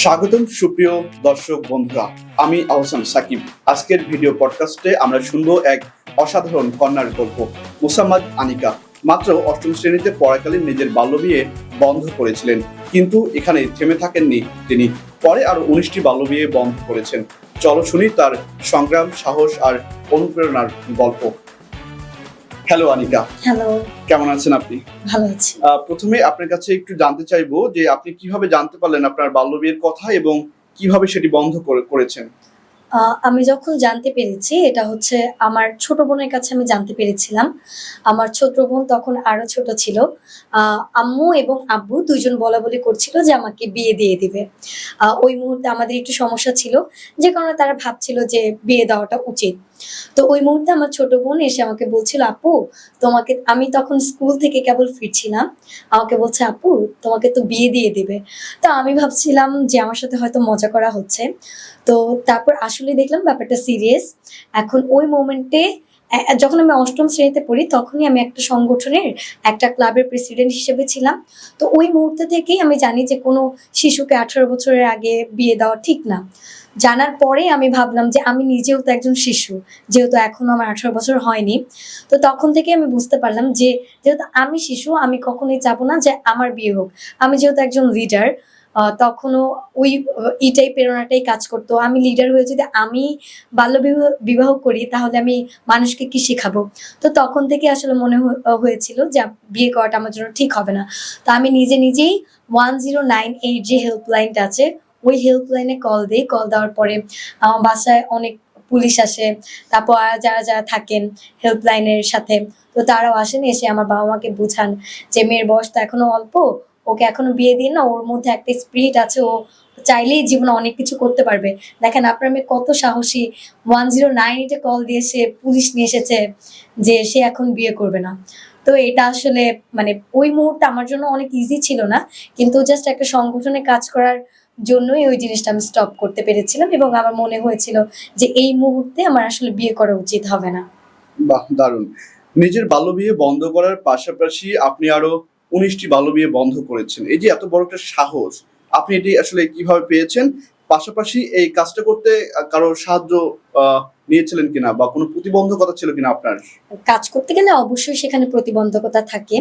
স্বাগতম সুপ্রিয় দর্শক বন্ধুরা, আমি আহসান সাকিব। আজকের ভিডিও পডকাস্টে আমরা শুনবো এক অসাধারণ কন্যার গল্প। মুসাম্মাদ আনিকা মাত্র অষ্টম শ্রেণীতে পড়াকালীন নিজের বাল্যবিয়ে বন্ধ করেছিলেন, কিন্তু এখানে থেমে থাকেননি তিনি। পরে আরো 19টি বাল্যবিয়ে বন্ধ করেছেন। চলো শুনি তার সংগ্রাম, সাহস আর অনুপ্রেরণার গল্প। হ্যালো আনিকা। হ্যালো, কেমন আছেন আপনি? ভালো আছি। প্রথমে আপনার কাছে একটু জানতে চাইবো যে আপনি কিভাবে জানতে পারলেন আপনার বাল্যবিয়ের কথা এবং কিভাবে সেটি বন্ধ করেছেন? আমি যখন জানতে পেরেছি, এটা হচ্ছে আমার ছোট বোনের কাছে আমি জানতে পেরেছিলাম। আমার ছোট বোন তখন আরো ছোট ছিল। আম্মু এবং আব্বু ২ জন বলাবলি করছিল যে আমাকে বিয়ে দিয়ে দিবে। ওই মুহূর্তে আমাদের একটু সমস্যা ছিল, যে কারণে তারা ভাবছিল যে বিয়ে দেওয়াটা উচিত। তো ওই মুহূর্তে আমার ছোট বোন এসে আমাকে বলছিল, "আপু, তোমাকে" আমি তখন স্কুল থেকে কেবল ফিরছিলাম। আমাকে বলছে, "আপু, তোমাকে তো বিয়ে দিয়ে দিবে।" তো আমি ভাবছিলাম যে আমার সাথে হয়তো মজা করা হচ্ছে। তো তারপর আসলে দেখলাম ব্যাপারটা সিরিয়াস। এখন ওই মোমেন্টে যখন আমি ৮ম শ্রেণীতে পড়ি, তখনই আমি একটা সংগঠনের একটা ক্লাবের প্রেসিডেন্ট হিসেবে ছিলাম। তো ওই মুহূর্ত থেকেই আমি জানি যে কোনো শিশুকে ১৮ বছরের আগে বিয়ে দেওয়া ঠিক না। জানার পরে আমি ভাবলাম যে আমি নিজেও তো একজন শিশু। যেহেতু এখনো আমার ১৮ বছর হয়নি। তো তখন থেকেই আমি বুঝতে পারলাম যে যেহেতু আমি শিশু, আমি কখনোই চাবো না যে আমার বিয়ে হোক। আমি যেহেতু একজন লিডার, তখনও ওই এটাই প্রেরণাটাই কাজ করতো। আমি লিডার হয়ে যদি আমি বিবাহ করি, তাহলে আমি মানুষকে কি শিখাবো? তো তখন থেকে আসলে মনে হয়েছিল যে বিয়ে করাটা আমার জন্য ঠিক হবে না। তো আমি নিজেই 1098 যে হেল্পলাইনটা আছে, ওই হেল্পলাইনে কল দেই। কল দেওয়ার পরে আমার বাসায় অনেক পুলিশ আসে। তারপর যারা থাকেন হেল্পলাইনের সাথে, তো তারাও আসেন, এসে আমার বাবা-মাকে বুঝান যে মেয়ের বয়স তো এখনো অল্প, ওকে এখনো বিয়ে দিন না, ওর মধ্যে একটা স্পিরিট আছে, ও চাইলেই জীবনে অনেক কিছু করতে পারবে। দেখেন আপনার মেয়ে কত সাহসী, 1098 এ কল দিয়ে সে পুলিশ নিয়ে এসেছে যে সে এখন বিয়ে করবে না। তো এটা আসলে মানে ওই মুহূর্তে আমার জন্য অনেক ইজি ছিল না। কিন্তু জাস্ট একটা সংগঠনে কাজ করার জন্যই ওই জিনিসটা আমি স্টপ করতে পেরেছিলাম, এবং আমার মনে হয়েছিল যে এই মুহূর্তে আমার আসলে বিয়ে করা উচিত হবে না। বাহ, দারুণ। নিজের বাল্যবিয়ে বন্ধ করার পাশাপাশি আপনি আরো 19টি বাল্যবিয়ে বন্ধ করেছেন। এই যে এত বড় একটা সাহস, আপনি এটি আসলে কিভাবে পেয়েছেন? পাশাপাশি এই কাজটা করতে কারো সাহায্য নিয়েছিলেন কিনা, বা কোনো প্রতিবন্ধকতা ছিল কিনা আপনার? কাজ করতে গেলে অবশ্যই সেখানে প্রতিবন্ধকতা থাকে।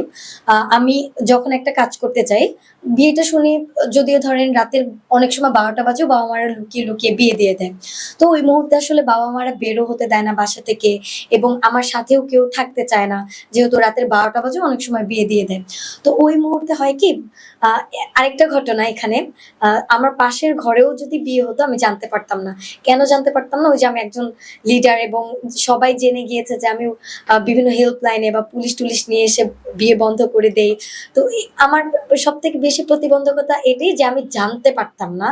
আমি যখন একটা কাজ করতে যাই, বিয়েটা শুনি, যদিও ধরেন রাতের অনেক সময় ১২টা বাজেও বাবা-মারা লুকিয়ে বিয়ে দিয়ে দেয়। তো ওই মুহূর্তে আসলে বাবা-মারা বেরও হতে দেয় না বাসা থেকে, এবং আমার সাথেও কেউ থাকতে চায় না। যেহেতু রাতের ১২টা বাজেও অনেক সময় বিয়ে দিয়ে দেয়। তো ওই মুহূর্তে হয় কি, আ আরেকটা ঘটনা এখানে, আমার পাশের ঘরেও যদি বিয়ে হতো আমি জানতে পারতাম না। কেন জানতে পারতাম না? ওই যে আমি একজন লিডার, এবং সবাই জেনে গিয়েছে যে আমি বিভিন্ন হেল্পলাইনে বা পুলিশ-টুলিশ নিয়ে এসে বিয়ে বন্ধ করে দেই। তো আমার সবথেকে বেশি প্রতিবন্ধকতা এটাই যে আমি জানতে পারতাম না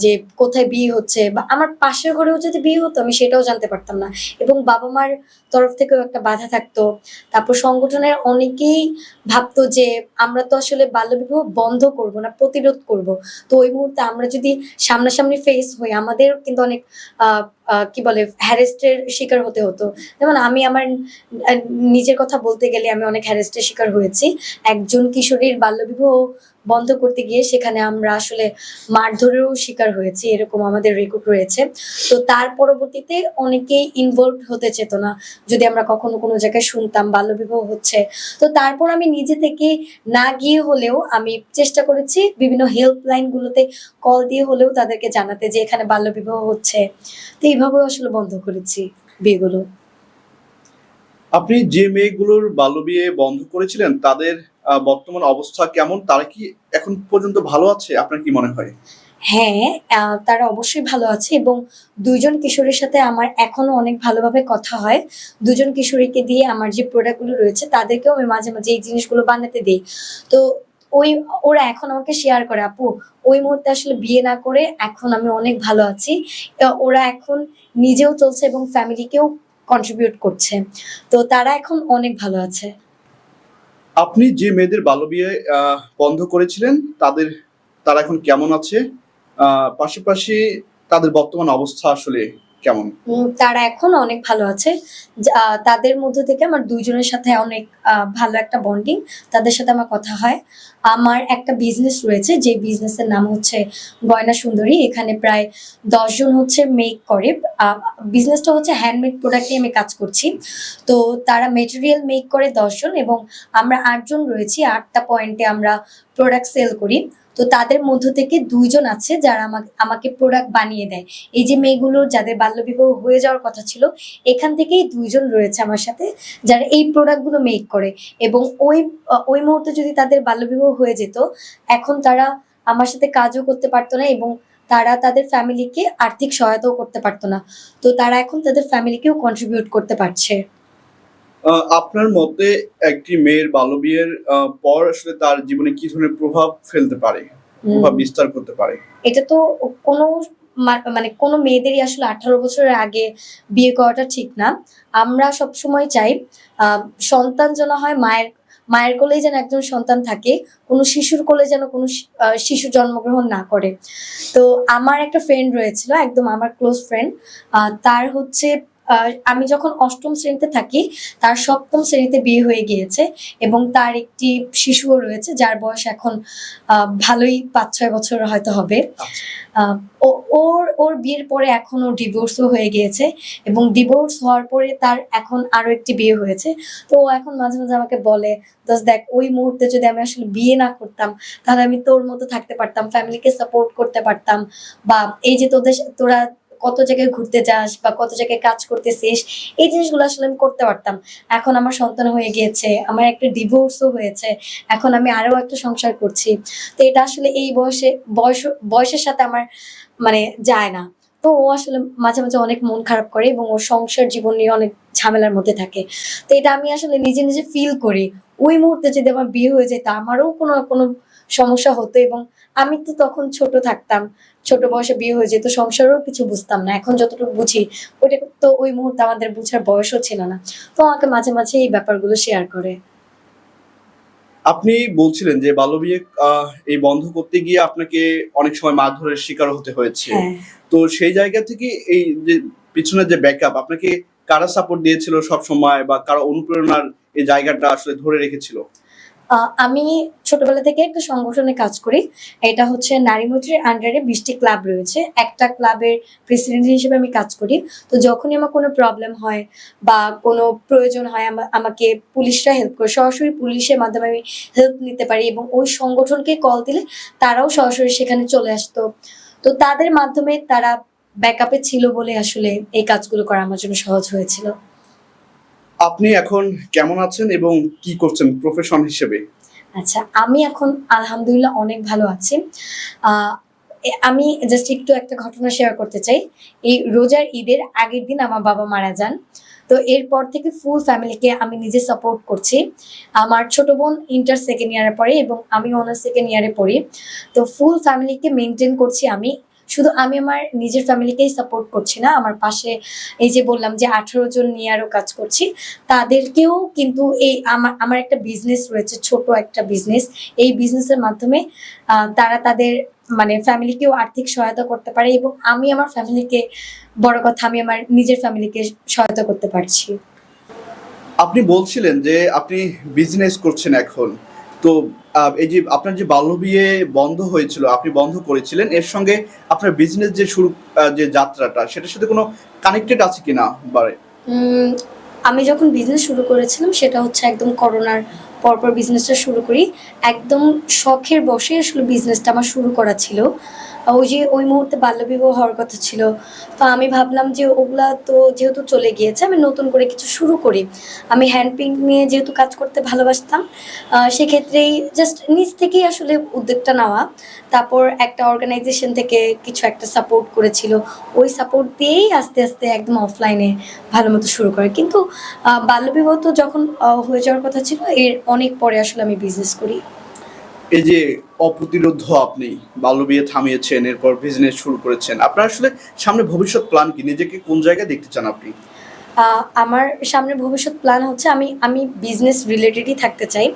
যে কোথায় বিয়ে হচ্ছে, বা আমার পাশের ঘরেও যদি বিয়ে হতো আমি সেটাও জানতে পারতাম না। এবং বাবা-মার তরফ থেকেও একটা বাধা থাকতো। তারপর সংগঠনের অনেকেই ভাবতো যে আমরা তো আসলে বাল্যবিবাহ বন্ধ করব না, প্রতিরোধ করব। তো ওই মুহূর্তে আমরা যদি সামনাসামনি ফেস হই, আমাদের কিন্তু অনেক আ আ কি বলে হ্যারাসড এর শিকার হতে হতো। যেমন আমি আমার আ নিজের কথা বলতে গেলে আমি অনেক হ্যারাসড এর শিকার হয়েছি। একজন কিশোরীর বাল্যবিবাহ বন্ধ করতে গিয়ে সেখানে আমরা আসলে মারধরেরও শিকার হয়েছি। এরকম আমাদের রেকর্ড রয়েছে। তো তার পরবর্তীতে অনেকেই ইনভলভড হতে চেত না। যদি আমরা কখনো কোনো জায়গায় শুনতাম বাল্যবিবাহ হচ্ছে। তো তারপর আমি নিজে থেকে না গিয়ে হলেও আমি চেষ্টা করেছি বিভিন্ন হেল্পলাইন গুলোতে কল দিয়ে হলেও তাদেরকে জানাতে যে এখানে বাল্যবিবাহ হচ্ছে। তো এইভাবেও আসলে বন্ধ করেছি বিয়েগুলো। আপনি যে মেয়েগুলোর বাল্যবিয়ে বন্ধ করেছিলেন তাদের বর্তমান অবস্থা কেমন? তারা কি এখন পর্যন্ত ভালো আছে? আপনার কি মনে হয়? হ্যাঁ, তারা অবশ্যই ভালো আছে, এবং ২ জন কিশোরীর সাথে আমার এখনো অনেক ভালোভাবে কথা হয়। ২ জন কিশোরীকে দিয়ে আমার যে প্রোডাক্ট গুলো রয়েছে তাদেরকেও আমি মাঝে মাঝে এই জিনিসগুলো বানাতে দেই। তো ওই ওরা এখন আমাকে শেয়ার করে, "আপু, ওই মুহূর্তে আসলে বিয়ে না করে এখন আমি অনেক ভালো আছি।" ওরা এখন নিজেও চলছে এবং ফ্যামিলিকেও কন্ট্রিবিউট করছে। তো তারা এখন অনেক ভালো আছে। আপনি যে মেয়েদের বাল্যবিয়ে বন্ধ করেছিলেন তারা এখন কেমন আছে? পাশাপাশি তাদের বর্তমান অবস্থা আসলে কেমন? তারা এখন অনেক ভালো আছে। তাদের মধ্য থেকে আমার ২ জনের সাথে অনেক ভালো একটা বন্ডিং। তাদের সাথে আমার কথা হয়। আমার একটা বিজনেস রয়েছে, যে বিজনেসের নাম হচ্ছে গয়না সুন্দরী। এখানে প্রায় ১০ জন হচ্ছে মেক করে। আ বিজনেসটা হচ্ছে হ্যান্ডমেড প্রোডাক্ট নিয়ে আমি কাজ করছি। তো তারা মেটেরিয়াল মেক করে ১০ জন, এবং আমরা ৮ জন রয়েছি। ৮ টা পয়েন্টে আমরা প্রোডাক্ট সেল করি। তো তাদের মধ্য থেকে ২ জন আছে যারা আমাকে প্রোডাক্ট বানিয়ে দেয়। এই যে মেয়েগুলোর যাদের বাল্যবিবাহ হয়ে যাওয়ার কথা ছিল, এখান থেকেই ২ জন রয়েছে আমার সাথে, যারা এই প্রোডাক্ট গুলো মেক করে, এবং ওই মুহূর্তে যদি তাদের বাল্যবিবাহ হয়ে যেত, এখন তারা আমার সাথে কাজও করতে পারত না, এবং তারা তাদের ফ্যামিলিকে আর্থিক সহায়তাও করতে পারত না। তো তারা এখন তাদের ফ্যামিলিকেও কন্ট্রিবিউট করতে পারছে। আপনার মতে একটি মেয়ের বাল্যবিয়ের পর আসলে তার জীবনে কি ধরনের প্রভাব ফেলতে পারে? প্রভাব হুম। বিস্তার করতে পারে? এটা তো কোনো মানে কোনো মেয়েদেরই আসলে ১৮ বছরের আগে বিয়ে করাটা ঠিক না। আমরা সবসময় চাই আ সন্তান যেন হয় মায়ের কোলেই যেন একজন সন্তান থাকে। কোনো শিশুর কোলে যেন কোনো শিশু জন্মগ্রহণ না করে। তো আমার একটা ফ্রেন্ড রয়েছিল, একদম আমার ক্লোজ ফ্রেন্ড। তার হচ্ছে আ আমি যখন ৮ম শ্রেণীতে থাকি, তার ৭ম শ্রেণীতে বিয়ে হয়ে গিয়েছে, এবং তার একটি শিশুও রয়েছে যার বয়স এখন আ ভালোই ৫-৬ বছর হয়তো হবে। আচ্ছা। আ ও ওর বিয়ের পরে এখন ওর ডিভোর্সও হয়ে গিয়েছে, এবং ডিভোর্স হওয়ার পরে তার এখন আরো একটি বিয়ে হয়েছে। তো ও এখন মাঝে, মাঝে আমাকে বলে, "দোস্ত দেখ, ওই মুহূর্তে যদি আমি আসলে বিয়ে না করতাম, তাহলে আমি তোর মতো থাকতে পারতাম, ফ্যামিলিকে সাপোর্ট করতে পারতাম, বা এই যে তোরা কত জায়গায় ঘুরতে যাস বা কত জায়গায় কাজ করতেছিস, এই জিনিসগুলো আসলে আমি করতে পারতাম। এখন আমার সন্তান হয়ে গিয়েছে, আমার একটা ডিভোর্সও হয়েছে। এখন আমি আরো একটা সংসার করছি। তো এটা আসলে এই বয়সের সাথে আমার মানে যায় না।" তো ও আসলে মাঝে, মাঝে অনেক মন খারাপ করে, এবং ওর সংসার জীবন নিয়ে অনেক ঝামেলার মধ্যে থাকে। তো এটা আমি আসলে নিজে, নিজে ফিল করি। ওই মুহূর্তে যদি আমার বিয়ে হয়ে যেত, আমারও কোনো না কোনো সমস্যা হতো, এবং আমি তো তখন ছোট থাকতাম। ছোট বয়সে বিয়ে হয়ে যেত, সংসারেও কিছু বুঝতাম না। এখন যতটুকু বুঝি, ওইটা তো ওই মুহূর্তে আমাদের বুঝার বয়সও ছিল না। তো আমাকে মাঝে, মাঝে এই ব্যাপারগুলো শেয়ার করে। আপনি বলছিলেন যে বাল্যবিয়ে এই বন্ধ করতে গিয়ে আপনাকে অনেক সময় মারধরের শিকার হতে হয়েছে। হ্যাঁ। তো সেই জায়গা থেকে এই যে পিছনের যে ব্যাকআপ আপনাকে কারা সাপোর্ট দিয়েছিল সবসময় বা কারা অনুপ্রেরণার এই জায়গাটা আসলে ধরে রেখেছিল? আমি ছোটবেলা থেকে একটা সংগঠনে কাজ করি। এটা হচ্ছে নারী মৈত্রীর আন্ডারে ২০ টি ক্লাব রয়েছে। একটা ক্লাবের প্রেসিডেন্ট হিসেবে আমি কাজ করি। তো যখনই আমার কোনো প্রবলেম হয় বা কোনো প্রয়োজন হয়, আমাকে পুলিশরা হেল্প করে। সরাসরি পুলিশের মাধ্যমে আমি হেল্প নিতে পারি, এবং ওই সংগঠনকে কল দিলে তারাও সরাসরি সেখানে চলে আসতো। তো তাদের মাধ্যমে তারা ব্যাকআপে ছিল বলে আসলে এই কাজগুলো করা আমার জন্য সহজ হয়েছিল। আপনি এখন কেমন আছেন এবং কি করছেন প্রফেশন হিসেবে? আচ্ছা, আমি এখন আলহামদুলিল্লাহ অনেক ভালো আছি। আ আমি জাস্ট একটু একটা ঘটনা শেয়ার করতে চাই। এই রোজার ঈদের আগের দিন আমার বাবা মারা যান। তো এরপর থেকে ফুল ফ্যামিলিকে আমি নিজে সাপোর্ট করছি। আমার ছোট বোন ইন্টার 2nd ইয়ারে পড়ে, এবং আমি অনার্স 2nd ইয়ারে পড়ি। তো ফুল ফ্যামিলিকে মেইনটেইন করছি আমি। শুধু আমি আমার নিজের ফ্যামিলিকেই সাপোর্ট করছি না। আমার পাশে এই যে বললাম যে ১৮ জন নিয়ে আরো কাজ করছি। তাদেরকেও কিন্তু এই আমার একটা বিজনেস রয়েছে, ছোট একটা বিজনেস। এই বিজনেসের মাধ্যমে তারা তাদের মানে ফ্যামিলিকেও আর্থিক সহায়তা করতে পারে, এবং আমি আমার ফ্যামিলিকে, বড় কথা আমি আমার নিজের ফ্যামিলিকে সহায়তা করতে পারছি। আপনি বলছিলেন যে আপনি বিজনেস করছেন এখন। তো এই যে আপনার যে বাল্যবিয়ে বন্ধ হয়েছিল, আপনি বন্ধ করেছিলেন। এর সঙ্গে আপনার বিজনেস যে শুরু যে যাত্রাটা সেটার সাথে কোনো কানেক্টেড আছে কিনা? বারে উম আমি যখন বিজনেস শুরু করেছিলাম, সেটা হচ্ছে একদম করোনার পরপর বিজনেসটা শুরু করি। একদম শখের বশে আসলে বিজনেসটা আমার শুরু করা ছিল। ওই যে ওই মুহূর্তে বাল্যবিবাহ হওয়ার কথা ছিল। তো আমি ভাবলাম যে ওগুলা তো যেহেতু চলে গিয়েছে, আমি নতুন করে কিছু শুরু করি। আমি হ্যান্ড পেইন্ট নিয়ে যেহেতু কাজ করতে ভালোবাসতাম, সেক্ষেত্রেই জাস্ট নিজ থেকেই আসলে উদ্যোগটা নেওয়া। তারপর একটা অর্গানাইজেশন থেকে কিছু একটা সাপোর্ট করেছিল। ওই সাপোর্ট দিয়েই আস্তে, আস্তে একদম অফলাইনে ভালোমতো শুরু করা। কিন্তু বাল্যবিবাহ তো যখন হয়ে যাওয়ার কথা ছিল, এর অনেক পরে আসলে আমি বিজনেস করি। এই যে অপ্রতিরোধ্য আপনি বাল্যবিয়ে থামিয়েছেন, এরপর বিজনেস শুরু করেছেন। আপনার আসলে সামনে ভবিষ্যৎ প্ল্যান কি? নিজেকে কোন জায়গায় দেখতে চান আপনি? আ আমার সামনের ভবিষ্যৎ প্ল্যান হচ্ছে আমি বিজনেস রিলেটেডই থাকতে চাই।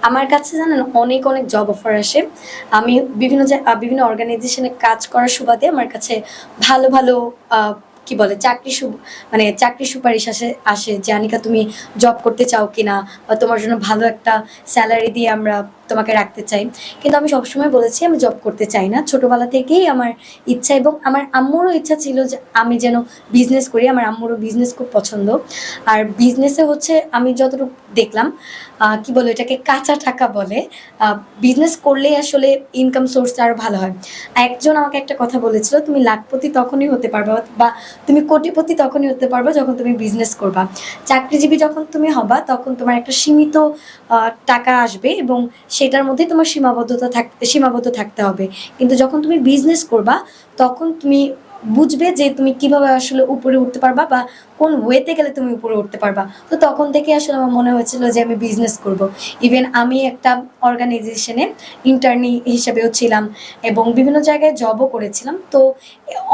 আমার কাছে জানেন অনেক, অনেক জব অফার আসে। আমি বিভিন্ন অর্গানাইজেশনে কাজ করার সুবাদে আমার কাছে ভালো, ভালো আ কি বলে মানে চাকরি সুপারিশ আসে আসে যে আনিকা তুমি জব করতে চাও কিনা, বা তোমার জন্য ভালো একটা স্যালারি দিয়ে আমরা তোমাকে রাখতে চাই। কিন্তু আমি সবসময় বলেছি আমি জব করতে চাই না। ছোটবেলা থেকেই আমার ইচ্ছা, এবং আমার আম্মুরও ইচ্ছা ছিল যে আমি যেন বিজনেস করি। আমার আম্মুরও বিজনেস খুব পছন্দ। আর বিজনেসে হচ্ছে আমি যতটুকু দেখলাম, কি বলে এটাকে কাঁচা টাকা বলে। বিজনেস করলেই আসলে ইনকাম সোর্সটা আরও ভালো হয়। একজন আমাকে একটা কথা বলেছিল, তুমি লাখপতি তখনই হতে পারবা বা তুমি কোটিপতি তখনই হতে পারবা যখন তুমি বিজনেস করবা। চাকরিজীবী যখন তুমি হবা তখন তোমার একটা সীমিত টাকা আসবে এবং সেটার মধ্যে তোমার সীমাবদ্ধ থাকতে হবে। কিন্তু যখন তুমি বিজনেস করবা তখন তুমি বুঝবে যে তুমি কিভাবে আসলে উপরে উঠতে পারবা বা কোন ওয়েতে গেলে তুমি উপরে উঠতে পারবা। তো তখন থেকে আসলে আমার মনে হয়েছিল যে আমি বিজনেস করব। ইভেন আমি একটা অর্গানাইজেশনে ইন্টার্নি হিসেবেও ছিলাম এবং বিভিন্ন জায়গায় জবও করেছিলাম। তো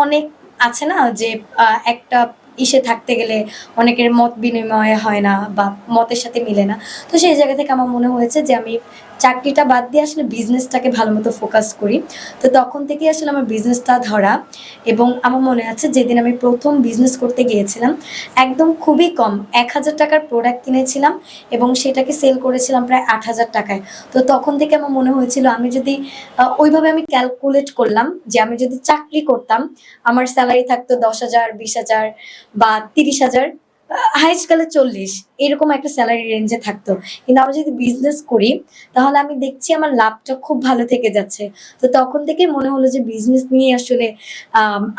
অনেক আছে না যে একটা ইসে থাকতে গেলে অনেকের মত বিনিময় হয় না বা মতের সাথে মিলে না। তো সেই জায়গা থেকে আমার মনে হয়েছে যে আমি চাকরিটা বাদ দিয়ে আসলে বিজনেসটাকে ভালো মতো ফোকাস করি। তো তখন থেকেই আসলে আমার বিজনেসটা ধরা। এবং আমার মনে আছে যেদিন আমি প্রথম বিজনেস করতে গিয়েছিলাম, একদম খুবই কম ১,০০০ টাকার প্রোডাক্ট কিনেছিলাম এবং সেটাকে সেল করেছিলাম প্রায় ৮,০০০ টাকায়। তো তখন থেকে আমার মনে হয়েছিল আমি যদি ওইভাবে আমি ক্যালকুলেট করলাম যে আমি যদি চাকরি করতাম আমার স্যালারি থাকতো ১০,০০০, ২০,০০০ বা ৩০,০০০, হাইস্ট গেলে ৪০, এরকম একটা স্যালারি রেঞ্জে থাকতো। কিন্তু আমি যদি বিজনেস করি তাহলে আমি দেখছি আমার লাভটা খুব ভালো থেকে যাচ্ছে। তো তখন থেকেই মনে হলো যে বিজনেস নিয়ে আসলে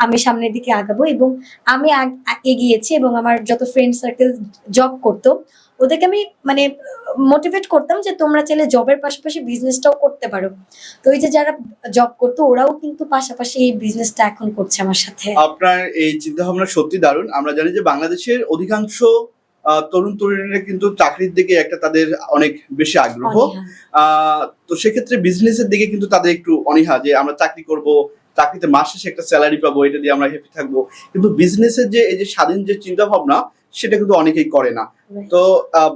আমি সামনের দিকে আগাবো। এবং আমি এগিয়েছি এবং আমার যত ফ্রেন্ড সার্কেল জব করতো ওদেরকে আমি মানে মোটিভেট করতাম যে তোমরা চাইলে জবের পাশাপাশি বিজনেসটাও করতে পারো। তো ওই যে যারা জব করতো ওরাও কিন্তু পাশাপাশি এই বিজনেসটা এখন করছে আমার সাথে। আপনার এই চিন্তা ভাবনা সত্যি দারুণ। আমরা জানি যে বাংলাদেশের অধিকাংশ তরুণ তরুণীরা কিন্তু চাকরির দিকে একটা তাদের অনেক বেশি আগ্রহ। অনীহা। তো সেক্ষেত্রে বিজনেসের দিকে কিন্তু তাদের একটু অনীহা যে আমরা চাকরি করব, চাকরিতে মাস শেষে একটা স্যালারি পাবো, এটা দিয়ে আমরা হ্যাপি থাকবো। কিন্তু বিজনেসের যে এই যে স্বাধীন যে চিন্তা ভাবনা সেটা কিন্তু অনেকেই করে না। তো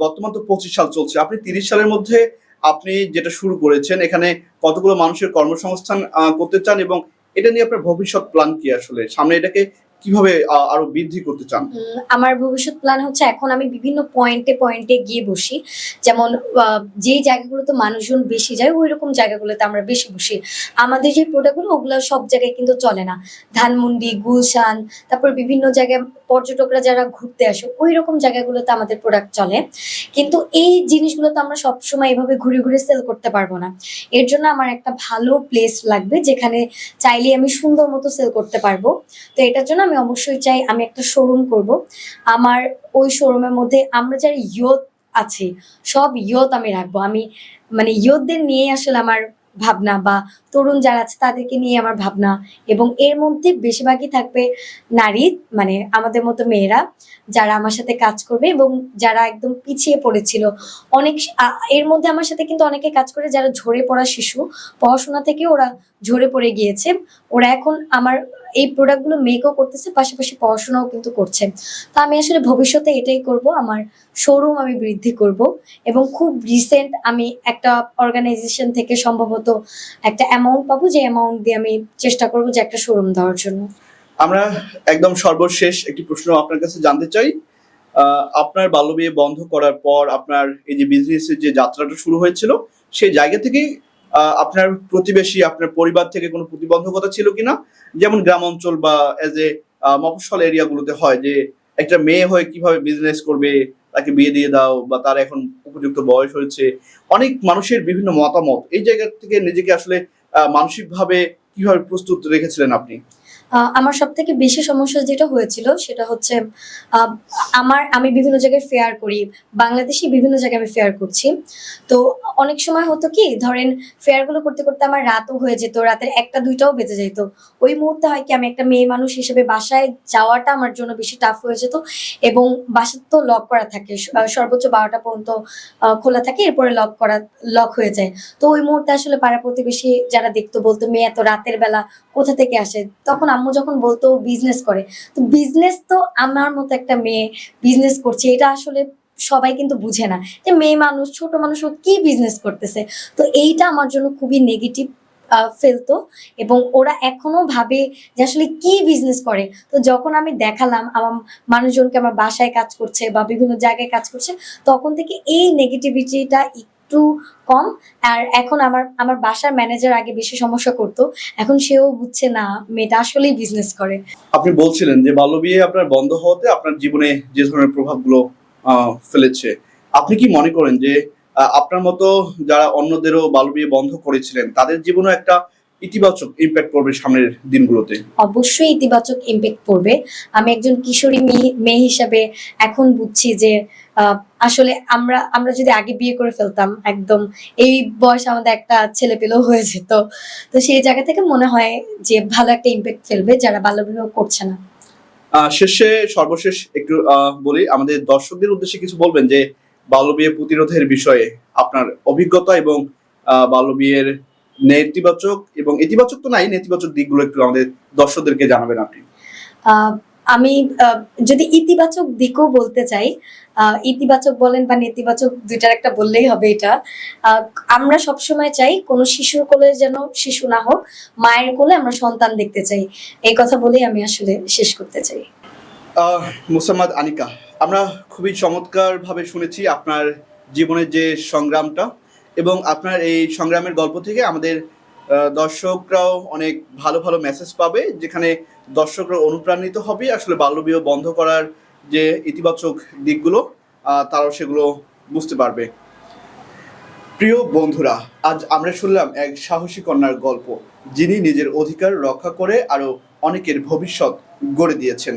বর্তমান তো 25 সাল চলছে, আপনি 30 সালের মধ্যে আপনি যেটা শুরু করেছেন এখানে কতগুলো মানুষের কর্মসংস্থান করতে চান, এবং এটা নিয়ে আপনার ভবিষ্যৎ প্ল্যান কি? আসলে সামনে এটাকে কিভাবে আরো বৃদ্ধি করতে চান? আমার ভবিষ্যৎ প্ল্যান হচ্ছে এখন আমি বিভিন্ন পয়েন্টে গিয়ে বসি। যেমন যেই জায়গাগুলোতে মানুষজন বেশি যায় ওইরকম জায়গাগুলোতে আমরা বেশি বসি। আমাদের যে প্রোডাক্টগুলো ওগুলো সব জায়গায় কিন্তু চলে না। ধানমন্ডি, গুলশান, তারপর বিভিন্ন জায়গায় পর্যটকরা যারা ঘুরতে আসে ওইরকম জায়গাগুলোতে আমাদের প্রোডাক্ট চলে। কিন্তু এই জিনিসগুলো তো আমরা সবসময় এভাবে ঘুরে সেল করতে পারবো না। এর জন্য আমার একটা ভালো প্লেস লাগবে যেখানে চাইলেই আমি সুন্দর মতো সেল করতে পারবো। তো এটার জন্য আমি অবশ্যই চাই আমি একটা শোরুম করব। আমার ওই শোরুমের মধ্যে আমরা যারা ইয়ুথ আছি সব ইয়ুথ আমি রাখবো। আমি মানে ইয়ুথদের নিয়েই আসলে আমার ভাবনা, বা তরুণ যারা আছে তাদেরকে নিয়ে আমার ভাবনা। এবং এর মধ্যে বেশিরভাগই থাকবে নারী, মানে আমাদের মতো মেয়েরা যারা আমার সাথে কাজ করবে এবং যারা একদম পিছিয়ে পড়েছিল। এর মধ্যে আমার সাথে কিন্তু অনেকে কাজ করে যারা ঝরে পড়া শিশু, পড়াশোনা থেকে ওরা ঝরে পড়ে গিয়েছে। ওরা এখন আমার এই প্রোডাক্টগুলো মেকও করতেছে, পাশাপাশি পড়াশোনাও কিন্তু করছে। তো আমি আসলে ভবিষ্যতে এটাই করব, আমার শোরুম আমি বৃদ্ধি করব। এবং খুব রিসেন্ট আমি একটা অর্গানাইজেশন থেকে সম্ভবত একটা অ্যামাউন্ট পাবো, যে অ্যামাউন্ট দিয়ে আমি চেষ্টা করব যে একটা শোরুম দেওয়ার জন্য। আমরা একদম সর্বশেষ একটি প্রশ্ন আপনার কাছে জানতে চাই। আপনার বাল্যবিয়ে বন্ধ করার পর আপনার এই যে বিজনেসের যে যাত্রাটা শুরু হয়েছিল সেই জায়গা থেকেই আপনার প্রতিবেশী, আপনার পরিবার থেকে কোনো প্রতিবন্ধকতা ছিল কিনা? যেমন গ্রাম অঞ্চল বা এজ এ মফস্বল এরিয়াগুলোতে হয় যে একটা মেয়ে হয়ে কিভাবে বিজনেস করবে, তাকে বিয়ে দিয়ে দাও, বা তার এখন উপযুক্ত বয়স হয়েছে। অনেক মানুষের বিভিন্ন মতামত, এই জায়গা থেকে নিজেকে আসলে মানসিকভাবে কিভাবে প্রস্তুত রেখেছিলেন আপনি? আমার সবথেকে বেশি সমস্যা যেটা হয়েছিল সেটা হচ্ছে আ আমি বিভিন্ন জায়গায় ফেয়ার করি। বাংলাদেশে বিভিন্ন জায়গায় আমি ফেয়ার করছি। তো অনেক সময় হতো কি ধরেন ফেয়ারগুলো করতে আমার রাতও হয়ে যেত। রাতের ১টা-২টাও বেজে যাইত। ওই মুহূর্তে হয় কি আমি একটা মেয়ে মানুষ হিসেবে বাসায় যাওয়াটা আমার জন্য বেশি টাফ হয়ে যেত। এবং বাসা তো লক করা থাকে। সর্বোচ্চ ১২টা পর্যন্ত খোলা থাকে। এরপরে লক হয়ে যায়। তো ওই মুহূর্তে আসলে পাড়া প্রতিবেশী যারা দেখতো বলতো, "মেয়ে এত রাতের বেলা কোথা থেকে আসে?" তখন আম্মু যখন বলতো বিজনেস করে। তো বিজনেস তো আমার মতো একটা মেয়ে বিজনেস করছে, এটা আসলে সবাই কিন্তু বুঝে না। যে মেয়ে মানুষ, ছোট মানুষ ও কি বিজনেস করতেছে। তো এইটা আমার জন্য খুবই নেগেটিভ ফেলতো এবং ওরা এখনো ভাবে যে আসলে কি বিজনেস করে। তো যখন আমি দেখালাম আমার মানুষজনকে আমার বাসায় কাজ করছে বা বিভিন্ন জায়গায় কাজ করছে, তখন থেকে এই নেগেটিভিটিটা একটু কম। আর এখন আমার আমার বাসার ম্যানেজার আগে বেশি সমস্যা করতো, এখন সেও বুঝছে না মেয়েটা আসলেই বিজনেস করে। আপনি বলছিলেন যে বাল্যবিয়ে আপনার বন্ধ হওয়াতে আপনার জীবনে যে ধরনের প্রভাবগুলো ফেলেছে, আপনি কি মনে করেন যে আপনার মতো যারা অন্যদেরও বাল্যবিয়ে বন্ধ করেছিলেন তাদের জীবনে একটা ইতিবাচক ইম্প্যাক্ট পড়বে সামনের দিনগুলোতে? অবশ্যই ইতিবাচক ইমপ্যাক্ট পড়বে। আমি একজন কিশোরী মেয়ে হিসাবে এখন বুঝছি যে আসলে আমরা আমরা যদি আগে বিয়ে করে ফেলতাম, একদম এই বয়সে আমাদের একটা ছেলেপেলেও হয়ে যেত। তো সেই জায়গা থেকে মনে হয় যে ভালো একটা ইমপ্যাক্ট ফেলবে যারা বাল্যবিবাহ করছে না। সর্বশেষ একটু বলি, আমাদের দর্শকদের উদ্দেশ্যে কিছু বলবেন যে বাল্যবিয়ে প্রতিরোধের বিষয়ে আপনার অভিজ্ঞতা এবং বাল্যবিয়ের নেতিবাচক এবং ইতিবাচক তো নাই, নেতিবাচক দিকগুলো একটু আমাদের দর্শকদেরকে জানাবেন আপনি। আহ, আমি যদি ইতিবাচক দিকও বলতে চাই, ইতিবাচক বলেন বা নেতিবাচক দুইটার একটা বললেই হবে এটা। আহ, আমরা সবসময় চাই কোনো শিশুর কোলে যেন শিশু না হোক, মায়ের কোলে আমরা সন্তান দেখতে চাই। এই কথা বলেই আমি আসলে শেষ করতে চাই। মুসাম্মাদ আনিকা, আমরা খুবই চমৎকারভাবে শুনেছি আপনার জীবনের যে সংগ্রামটা, এবং আপনার এই সংগ্রামের গল্প থেকে আমাদের দর্শকরাও অনেক ভালো ভালো মেসেজ পাবে, যেখানে দর্শকরা অনুপ্রাণিত হবে আসলে বাল্যবিবাহ বন্ধ করার যে ইতিবাচক দিকগুলো, তারাও সেগুলো বুঝতে পারবে। প্রিয় বন্ধুরা, আজ আমরা শুনলাম এক সাহসী কন্যার গল্প, যিনি নিজের অধিকার রক্ষা করে আরো অনেকের ভবিষ্যৎ গড়ে দিয়েছেন।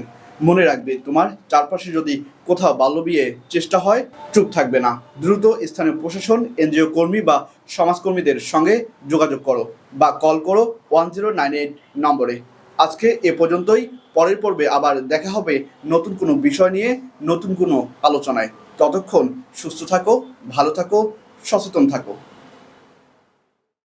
মনে রাখবে, তোমার চারপাশে যদি কোথাও বাল্যবিয়ে চেষ্টা হয়, চুপ থাকবে না। দ্রুত স্থানীয় প্রশাসন, এনজিও কর্মী বা সমাজকর্মীদের সঙ্গে যোগাযোগ করো বা কল করো 1098 নম্বরে। আজকে এ পর্যন্তই। পরের পর্বে আবার দেখা হবে নতুন কোনো বিষয় নিয়ে, নতুন কোনো আলোচনায়। ততক্ষণ সুস্থ থাকো, ভালো থাকো, সচেতন থাকো।